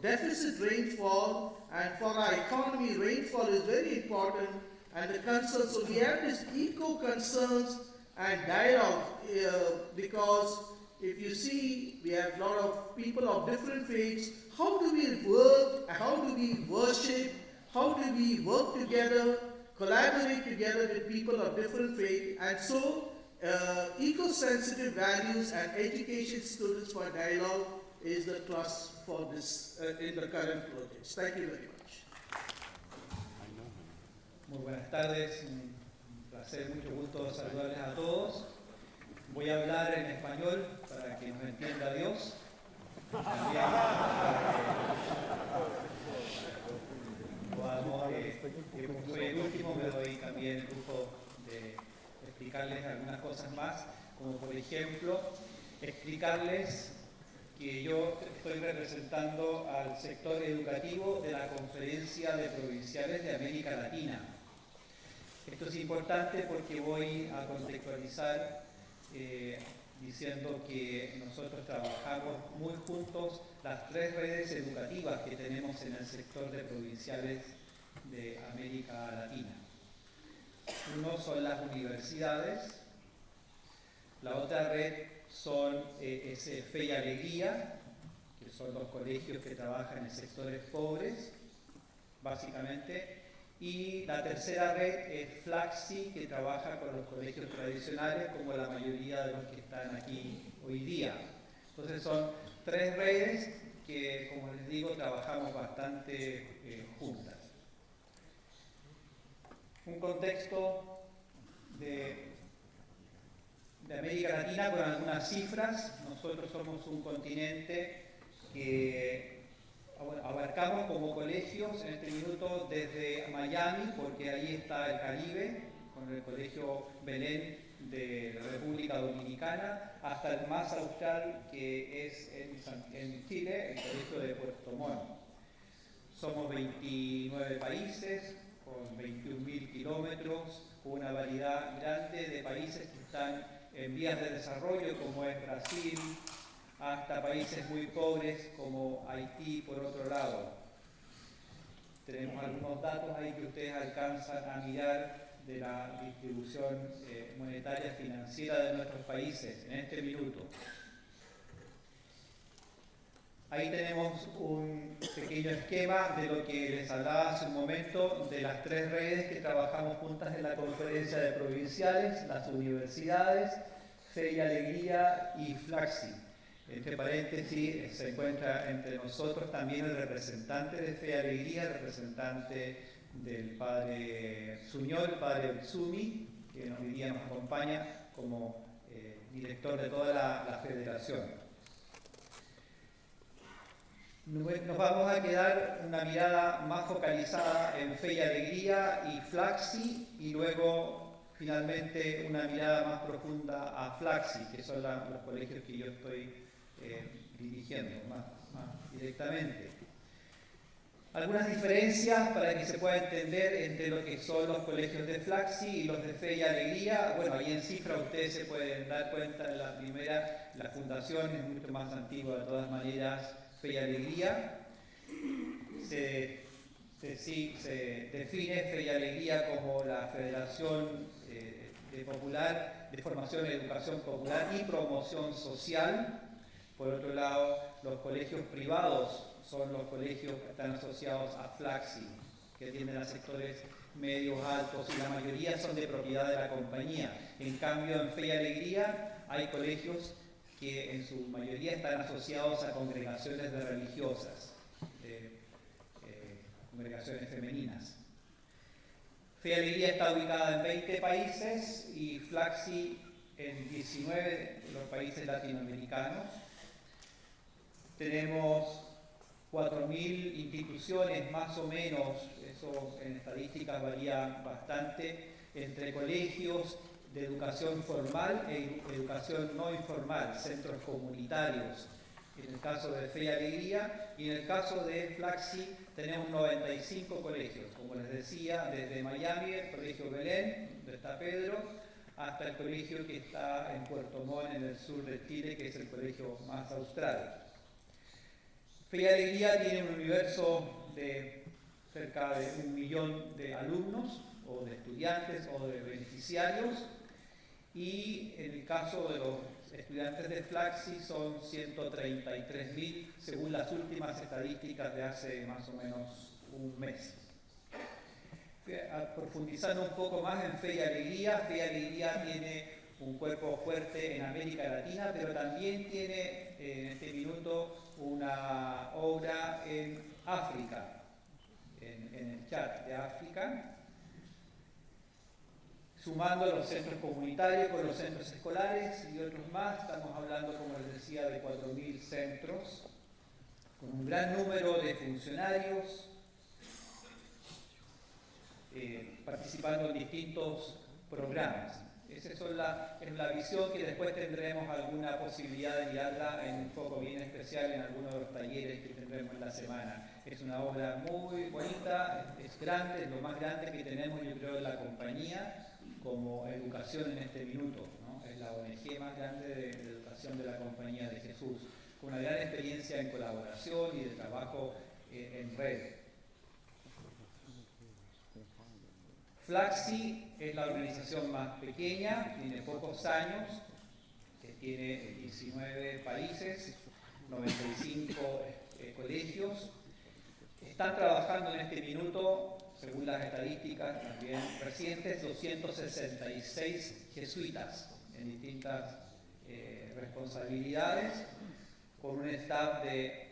deficit rainfall, and for our economy, rainfall is very important, and the concerns. So we have these eco concerns and dialogue, because if you see, we have a lot of people of different faiths. How do we work? How do we worship? How do we work together, collaborate together with people of different faith? And so, eco-sensitive values and education students for dialogue is the thrust for this in the current projects. Thank you very much. Muy buenas tardes, un placer, mucho gusto saludarles a todos. Voy a hablar en español para que nos entienda Dios. También como soy el último, me doy también el lujo de explicarles algunas cosas más, como por ejemplo, explicarles que yo estoy representando al sector educativo de la Conferencia de Provinciales de América Latina. Esto es importante porque voy a contextualizar diciendo que nosotros trabajamos muy juntos las tres redes educativas que tenemos en el sector de provinciales de América Latina. Uno son las universidades, la otra red es Fe y Alegría, que son los colegios que trabajan en sectores pobres, básicamente, y la tercera red es Flaxi, que trabaja con los colegios tradicionales, como la mayoría de los que están aquí hoy día. Entonces son tres redes que, como les digo, trabajamos bastante juntas. Un contexto de América Latina con algunas cifras. Nosotros somos un continente que abarcamos como colegios en este minuto desde Miami, porque ahí está el Caribe, con el Colegio Belén de la República Dominicana, hasta el más austral que es en Chile, el Colegio de Puerto Montt. Somos 29 países, con 21.000 kilómetros, con una variedad grande de países que están en vías de desarrollo, como es Brasil, hasta países muy pobres como Haití, por otro lado. Tenemos algunos datos ahí que ustedes alcanzan a mirar de la distribución monetaria financiera de nuestros países en este minuto. Ahí tenemos un pequeño esquema de lo que les hablaba hace un momento, de las tres redes que trabajamos juntas en la Conferencia de Provinciales, las universidades, Fe y Alegría y Flaxi. Entre paréntesis, se encuentra entre nosotros también el representante de Fe y Alegría, el representante del padre Suñol, el padre Utsumi, que hoy día nos acompaña como director de toda la federación. Nos vamos a quedar una mirada más focalizada en Fe y Alegría y Flaxi, y luego finalmente una mirada más profunda a Flaxi, que son los colegios que yo estoy dirigiendo más directamente. Algunas diferencias para que se pueda entender entre lo que son los colegios de Flaxi y los de Fe y Alegría. Bueno, ahí en cifra ustedes se pueden dar cuenta de la primera, la fundación es mucho más antigua de todas maneras, Fe y Alegría. Se define Fe y Alegría como la Federación de Formación y Educación Popular y Promoción Social. Por otro lado, los colegios privados son los colegios que están asociados a Flaxi, que atienden a sectores medios, altos, y la mayoría son de propiedad de la compañía. En cambio, en Fe y Alegría hay colegios que en su mayoría están asociados a congregaciones de religiosas, congregaciones femeninas. Fe y Alegría está ubicada en 20 países y Flaxi en 19 de los países latinoamericanos. Tenemos 4.000 instituciones más o menos, eso en estadísticas varía bastante, entre colegios de educación formal e educación no informal, centros comunitarios, en el caso de Fe y Alegría, y en el caso de Flaxi tenemos 95 colegios, como les decía, desde Miami, el Colegio Belén, donde está Pedro, hasta el colegio que está en Puerto Montt, en el sur de Chile, que es el colegio más austral. Fe y Alegría tiene un universo de cerca de 1 millón de alumnos, o de estudiantes, o de beneficiarios, y en el caso de los estudiantes de Flaxi son 133.000 según las últimas estadísticas de hace más o menos un mes. Profundizando un poco más en Fe y Alegría tiene un cuerpo fuerte en América Latina, pero también tiene en este minuto una obra en África, en el chat de África, sumando los centros comunitarios con los centros escolares y otros más. Estamos hablando, como les decía, de 4.000 centros, con un gran número de funcionarios participando en distintos programas. Esa es la visión, que después tendremos alguna posibilidad de mirarla en un foco bien especial en algunos de los talleres que tendremos en la semana. Es una obra muy bonita, es grande, es lo más grande que tenemos, yo creo, en la compañía como educación en este minuto, ¿no? Es la ONG más grande de educación de la Compañía de Jesús, con una gran experiencia en colaboración y de trabajo en red. Flaxi es la organización más pequeña, tiene pocos años, tiene 19 países, 95 colegios. Están trabajando en este minuto, según las estadísticas también recientes, 266 jesuitas en distintas responsabilidades, con un staff de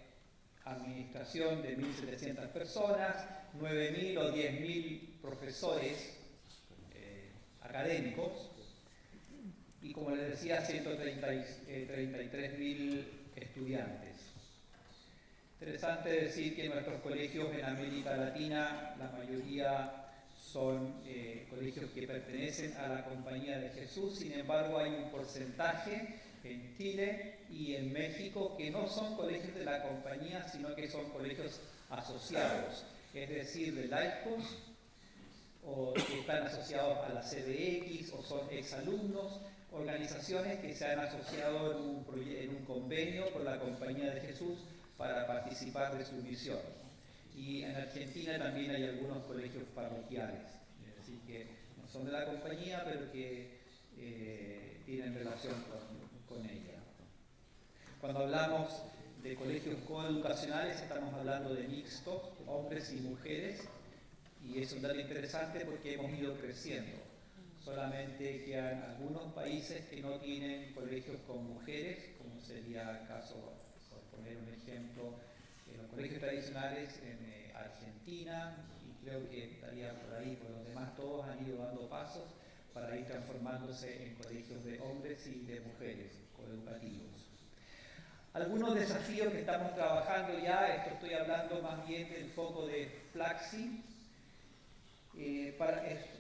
administración de 1.700 personas, 9.000 o 10.000 profesores académicos y, como les decía, 133.000 estudiantes. Interesante decir que nuestros colegios en América Latina, la mayoría son colegios que pertenecen a la Compañía de Jesús. Sin embargo, hay un porcentaje en Chile y en México que no son colegios de la compañía, sino que son colegios asociados, es decir, de laicos, o que están asociados a la CBX, o son exalumnos, organizaciones que se han asociado en un convenio con la Compañía de Jesús para participar de su misión. Y en Argentina también hay algunos colegios parroquiales, es decir, que no son de la compañía, pero que tienen relación con ella. Cuando hablamos de colegios coeducacionales, estamos hablando de mixtos, hombres y mujeres, y es un dato interesante porque hemos ido creciendo. Solamente quedan algunos países que no tienen colegios con mujeres, como sería el caso, por poner un ejemplo, los colegios tradicionales en Argentina, y creo que estaría por ahí, pues los demás todos han ido dando pasos para ir transformándose en colegios de hombres y de mujeres coeducativos. Algunos desafíos que estamos trabajando ya, esto estoy hablando más bien del foco de Flaxi, es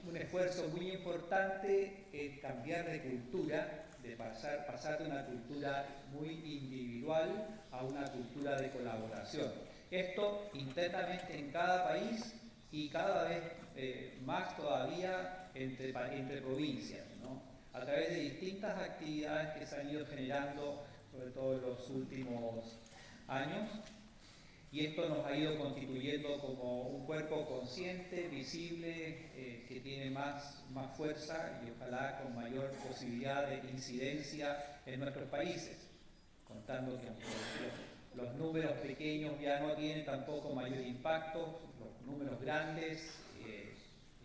un esfuerzo muy importante en cambiar de cultura, de pasar de una cultura muy individual a una cultura de colaboración. Esto internamente en cada país y cada vez más todavía entre provincias, ¿no? A través de distintas actividades que se han ido generando, sobre todo en los últimos años. Y esto nos ha ido constituyendo como un cuerpo consciente, visible, que tiene más fuerza y ojalá con mayor posibilidad de incidencia en nuestros países, contando que los números pequeños ya no tienen tampoco mayor impacto, los números grandes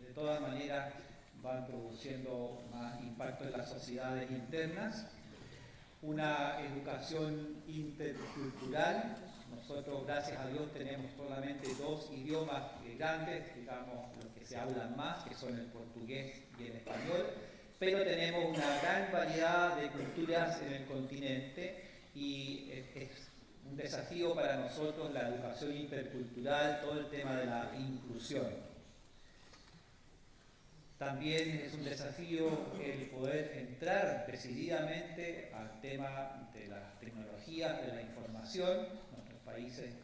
de todas maneras van produciendo más impacto en las sociedades internas. una educación intercultural. Nosotros, gracias a Dios, tenemos solamente 2 idiomas grandes, digamos, los que se hablan más, que son el portugués y el español, pero tenemos una gran variedad de culturas en el continente y es un desafío para nosotros la educación intercultural, todo el tema de la inclusión. También es un desafío el poder entrar decididamente al tema de las tecnologías, de la información. Nuestros países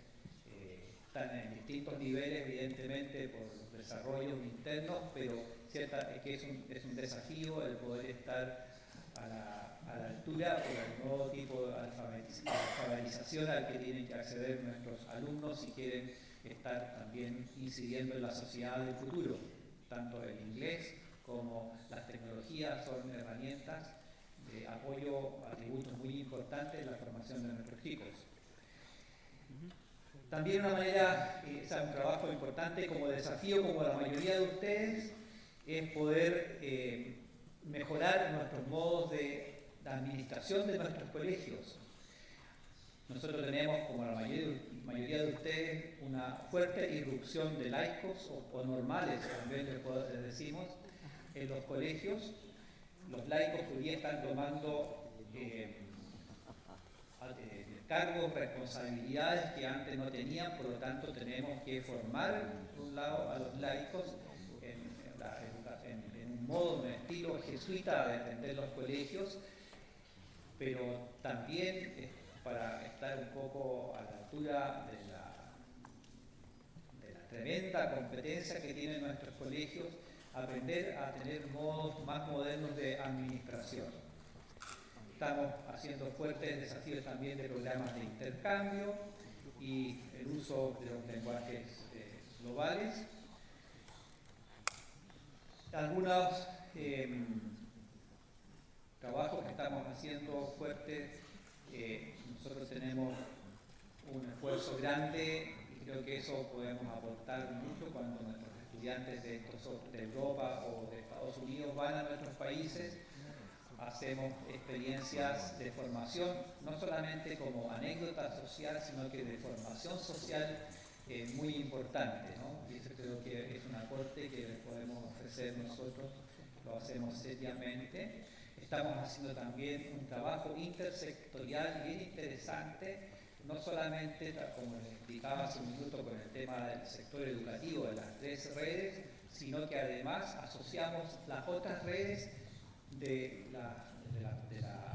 están en distintos niveles, evidentemente, por desarrollos internos, pero que es un desafío el poder estar a la altura por el nuevo tipo de alfabetización al que tienen que acceder nuestros alumnos si quieren estar también incidiendo en la sociedad del futuro. Tanto el inglés como las tecnologías son herramientas de apoyo, atributos muy importantes en la formación de nuestros chicos. También una manera, es un trabajo importante como desafío, como la mayoría de ustedes, es poder mejorar nuestros modos de administración de nuestros colegios. Nosotros tenemos, como la mayoría de ustedes, una fuerte irrupción de laicos o normales, también les decimos, en los colegios. Los laicos hoy día están tomando cargos, responsabilidades que antes no tenían, por lo tanto tenemos que formar, por un lado, a los laicos en un modo, un estilo jesuita de entender los colegios, pero también para estar un poco a la altura de la tremenda competencia que tienen nuestros colegios, aprender a tener modos más modernos de administración. Estamos haciendo fuertes desafíos también de programas de intercambio y el uso de los lenguajes globales. Algunos trabajos que estamos haciendo fuertes, nosotros tenemos un esfuerzo grande y creo que eso podemos aportar mucho cuando nuestros estudiantes de Europa o de Estados Unidos van a nuestros países. Hacemos experiencias de formación, no solamente como anécdota social, sino que de formación social muy importante, ¿no? Y eso creo que es un aporte que les podemos ofrecer nosotros, lo hacemos seriamente. Estamos haciendo también un trabajo intersectorial bien interesante, no solamente, como les explicaba hace un minuto, con el tema del sector educativo, de las 3 redes, sino que además asociamos las otras redes de la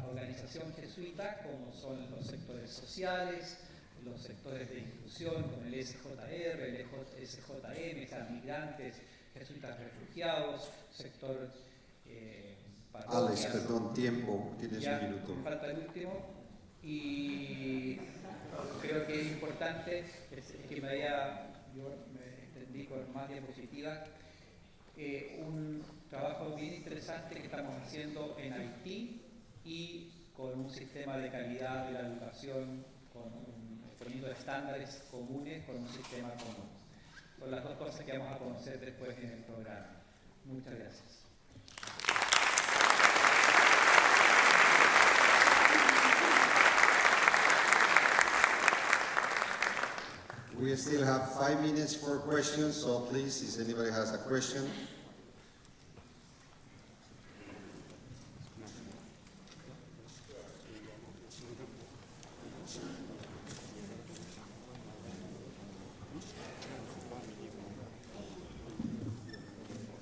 organización jesuita, como son los sectores sociales, los sectores de inclusión, como el SJR, el SJM, migrantes, jesuitas refugiados, sector Alex, perdón, tiempo, tienes ya, un minuto. Me falta el último, y creo que es importante que yo me extendí con más diapositivas, un trabajo bien interesante que estamos haciendo en Haití y con un sistema de calidad de la educación, poniendo estándares comunes con un sistema común. Son las 2 cosas que vamos a conocer después en el programa. Muchas gracias. We still have 5 minutes for questions, so please, if anybody has a question.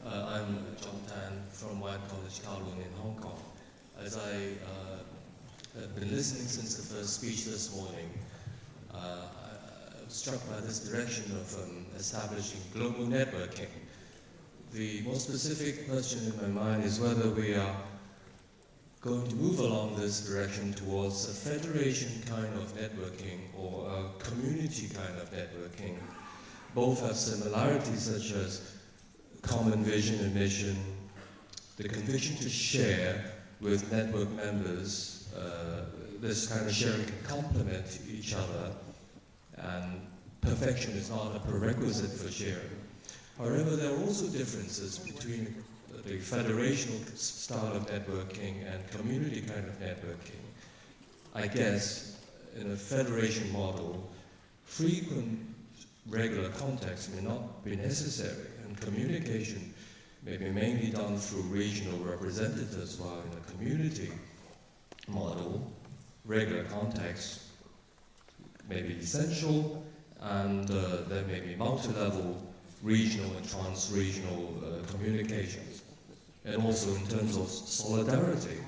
I'm John Tan from White College, Kowloon in Hong Kong. As I have been listening since the first speech this morning, I was struck by this direction of establishing global networking. The more specific question in my mind is whether we are going to move along this direction towards a federation kind of networking or a community kind of networking. Both have similarities such as common vision and mission, the conviction to share with network members. This kind of sharing can complement each other, and perfection is not a prerequisite for sharing. However, there are also differences between the federational style of networking and community kind of networking. I guess in a federation model, frequent regular contacts may not be necessary, and communication may be mainly done through regional representatives, while in a community model, regular contacts may be essential, and there may be multi-level regional and trans-regional communications. And also in terms of solidarity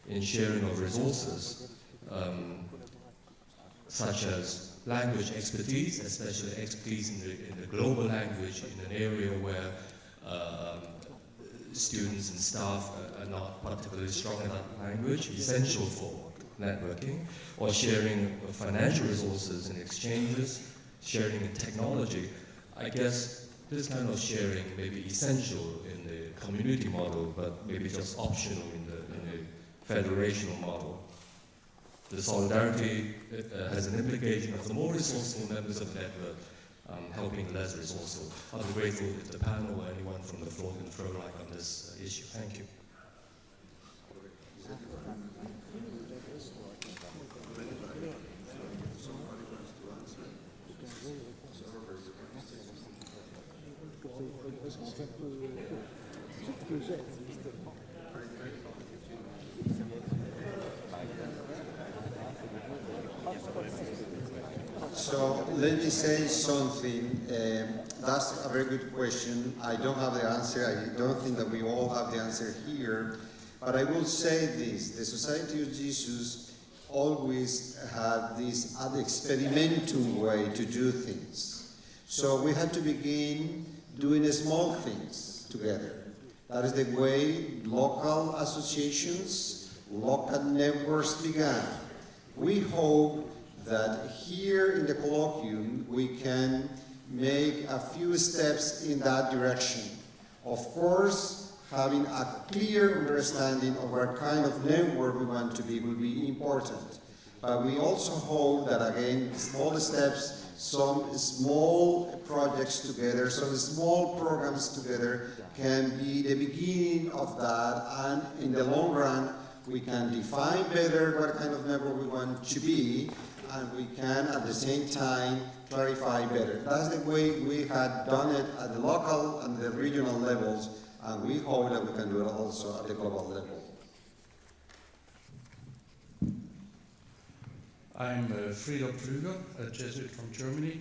in sharing of resources, such as language expertise, especially expertise in the global language in an area where students and staff are not particularly strong in that language, essential for networking, or sharing of financial resources and exchanges, sharing in technology. I guess this kind of sharing may be essential in the community model, but maybe just optional in the federational model. The solidarity has an implication of the more resourceful members of the network helping less resourceful. I'll be grateful if the panel or anyone from the floor can throw light on this issue. Thank you. So let me say something. That's a very good question. I don't have the answer. I don't think that we all have the answer here. But I will say this. The Society of Jesus always had this experimental way to do things. So we had to begin doing small things together. That is the way local associations, local networks began. We hope that here in the Colloquium we can make a few steps in that direction. Of course, having a clear understanding of what kind of network we want to be will be important. But we also hope that, again, small steps, some small projects together, some small programs together can be the beginning of that, and in the long run we can define better what kind of network we want to be, and we can at the same time clarify better. That's the way we had done it at the local and the regional levels, and we hope that we can do it also at the global level. I'm Frieder Pflüger, a Jesuit from Germany,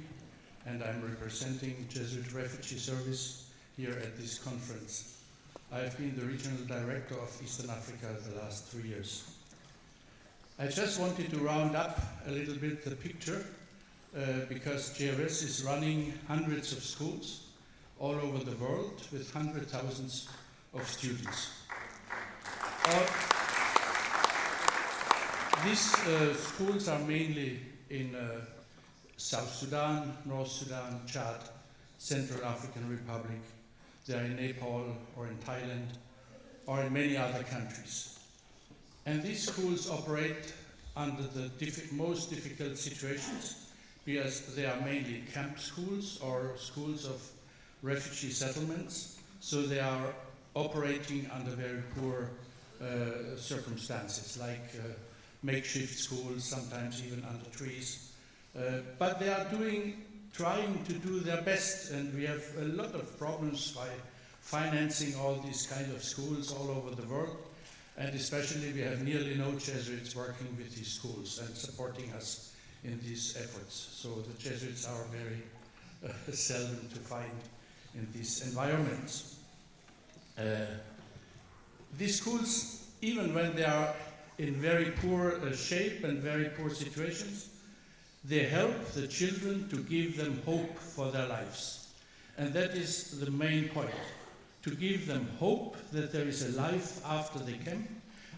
and I'm representing Jesuit Refugee Service here at this conference. I've been the regional director of Eastern Africa the last 3 years. I just wanted to round up a little bit the picture because JRS is running hundreds of schools all over the world with hundreds of thousands of students. These schools are mainly in South Sudan, North Sudan, Chad, Central African Republic. They are in Nepal or in Thailand or in many other countries. And these schools operate under the most difficult situations because they are mainly camp schools or schools of refugee settlements. So they are operating under very poor circumstances, like makeshift schools, sometimes even under trees. But they are trying to do their best, and we have a lot of problems by financing all these kind of schools all over the world. And especially we have nearly no Jesuits working with these schools and supporting us in these efforts. So the Jesuits are very seldom to find in these environments. These schools, even when they are in very poor shape and very poor situations, they help the children to give them hope for their lives. And that is the main point, to give them hope that there is a life after they camp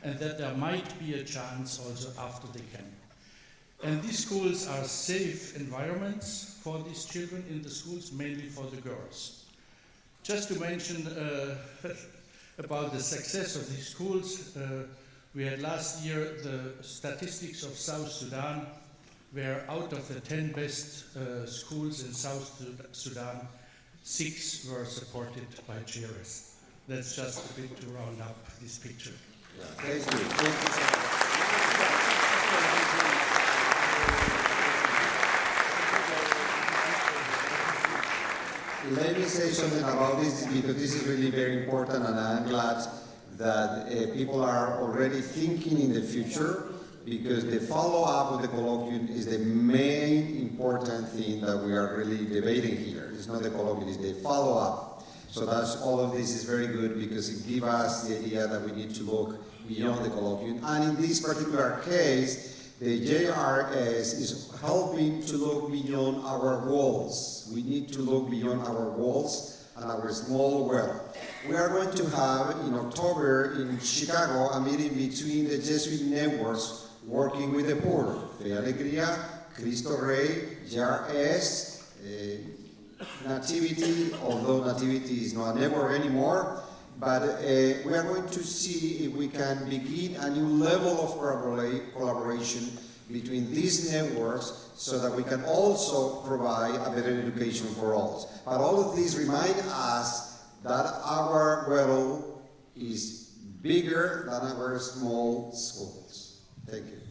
and that there might be a chance also after they camp. And these schools are safe environments for these children in the schools, mainly for the girls. Just to mention about the success of these schools, we had last year the statistics of South Sudan, where out of the 10 best schools in South Sudan, 6 were supported by JRS. That's just a bit to round up this picture. Yeah, thank you. Thank you so much. Let me say something about this because this is really very important, and I'm glad that people are already thinking in the future, because the follow-up of the colloquium is the main important thing that we are really debating here. It's not the colloquium, it's the follow-up. So that's all of this is very good because it gives us the idea that we need to look beyond the colloquium. And in this particular case, the JRS is helping to look beyond our walls. We need to look beyond our walls and our small world. We are going to have in October in Chicago a meeting between the Jesuit networks working with the poor. Fe Alegría, Cristo Rey, JRS, Nativity, although Nativity is not a network anymore, but we are going to see if we can begin a new level of collaboration between these networks so that we can also provide a better education for all. But all of these remind us that our world is bigger than our small schools. Thank you.